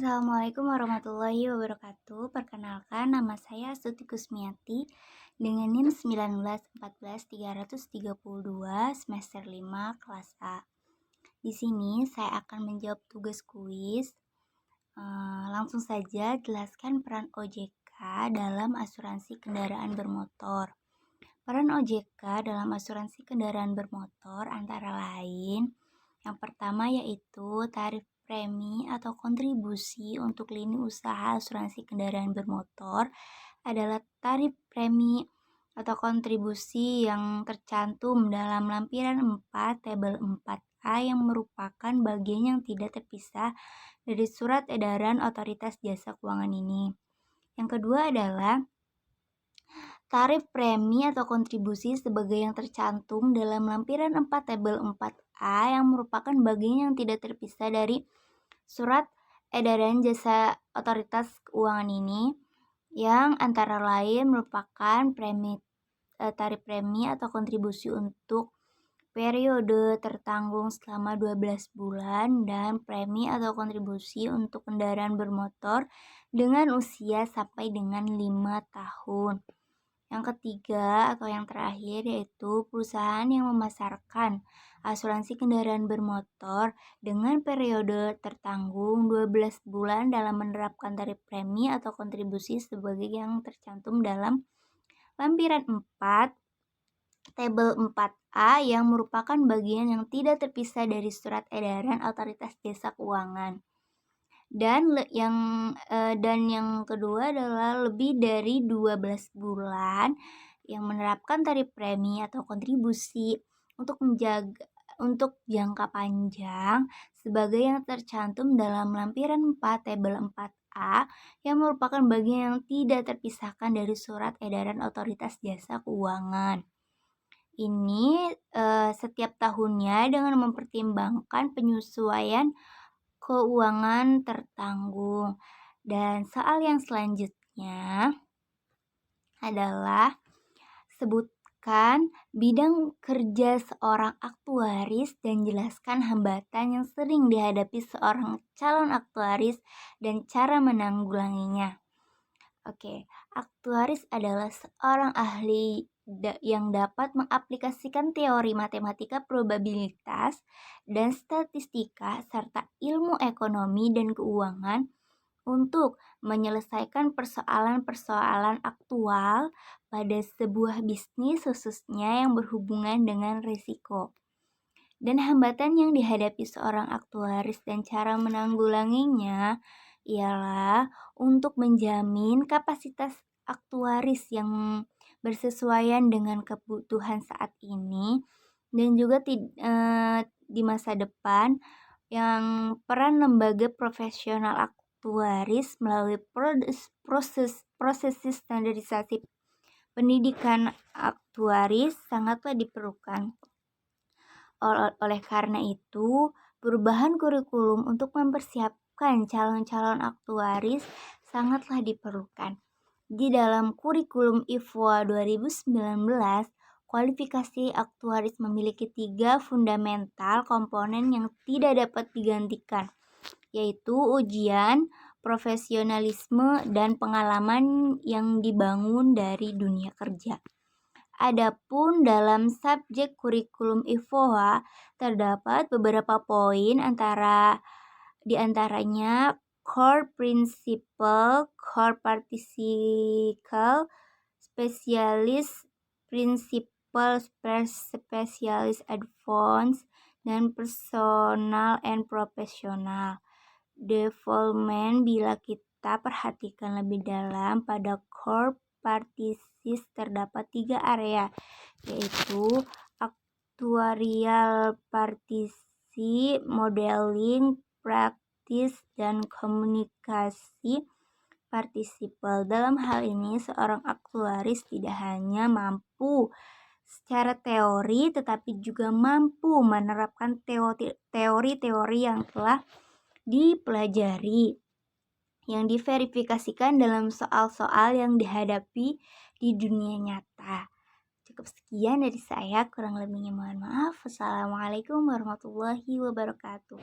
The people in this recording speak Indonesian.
Assalamualaikum warahmatullahi wabarakatuh. Perkenalkan, nama saya Astuti Kusmiati dengan NIM 1914332 semester 5 kelas A. Di sini saya akan menjawab tugas kuis. Langsung saja jelaskan peran OJK dalam asuransi kendaraan bermotor. Peran OJK dalam asuransi kendaraan bermotor antara lain yang pertama yaitu tarif premi atau kontribusi untuk lini usaha asuransi kendaraan bermotor adalah tarif premi atau kontribusi yang tercantum dalam lampiran 4 tabel 4A yang merupakan bagian yang tidak terpisah dari surat edaran otoritas jasa keuangan ini. Yang kedua adalah tarif premi atau kontribusi sebagai yang tercantum dalam lampiran 4 tabel 4A yang merupakan bagian yang tidak terpisah dari surat edaran jasa otoritas keuangan ini yang antara lain merupakan tarif premi atau kontribusi untuk periode tertanggung selama 12 bulan dan premi atau kontribusi untuk kendaraan bermotor dengan usia sampai dengan 5 tahun. Yang ketiga atau yang terakhir yaitu perusahaan yang memasarkan asuransi kendaraan bermotor dengan periode tertanggung 12 bulan dalam menerapkan tarif premi atau kontribusi sebagai yang tercantum dalam lampiran 4 tabel 4A yang merupakan bagian yang tidak terpisah dari surat edaran otoritas jasa keuangan. Dan yang kedua adalah lebih dari 12 bulan yang menerapkan tarif premi atau kontribusi untuk jangka panjang sebagai yang tercantum dalam lampiran 4 tabel 4A yang merupakan bagian yang tidak terpisahkan dari surat edaran otoritas jasa keuangan. Ini setiap tahunnya dengan mempertimbangkan penyesuaian keuangan tertanggung. Dan soal yang selanjutnya adalah sebutkan bidang kerja seorang aktuaris dan jelaskan hambatan yang sering dihadapi seorang calon aktuaris dan cara menanggulanginya. Oke, aktuaris adalah seorang ahli yang dapat mengaplikasikan teori matematika probabilitas dan statistika serta ilmu ekonomi dan keuangan untuk menyelesaikan persoalan-persoalan aktual pada sebuah bisnis khususnya yang berhubungan dengan risiko. Dan hambatan yang dihadapi seorang aktuaris dan cara menanggulanginya ialah untuk menjamin kapasitas aktuaris yang bersesuaian dengan kebutuhan saat ini dan juga di masa depan yang peran lembaga profesional aktuaris melalui proses standarisasi pendidikan aktuaris sangatlah diperlukan. Oleh karena itu, perubahan kurikulum untuk mempersiapkan calon-calon aktuaris sangatlah diperlukan. Di dalam kurikulum IFWA 2019, kualifikasi aktuaris memiliki 3 fundamental komponen yang tidak dapat digantikan, yaitu ujian, profesionalisme, dan pengalaman yang dibangun dari dunia kerja. Adapun dalam subjek kurikulum IFOA terdapat beberapa poin di antaranya core principle, core particle, specialist principle, specialist advance, dan personal and professional development. Bila kita perhatikan lebih dalam pada core partisis terdapat 3 area, yaitu actuarial partisi, modeling, praktis, dan komunikasi partisipal. Dalam hal ini, seorang aktuaris tidak hanya mampu secara teori, tetapi juga mampu menerapkan teori-teori yang telah dipelajari, yang diverifikasikan dalam soal-soal yang dihadapi di dunia nyata. Cukup sekian dari saya, kurang lebihnya mohon maaf. Wassalamualaikum warahmatullahi wabarakatuh.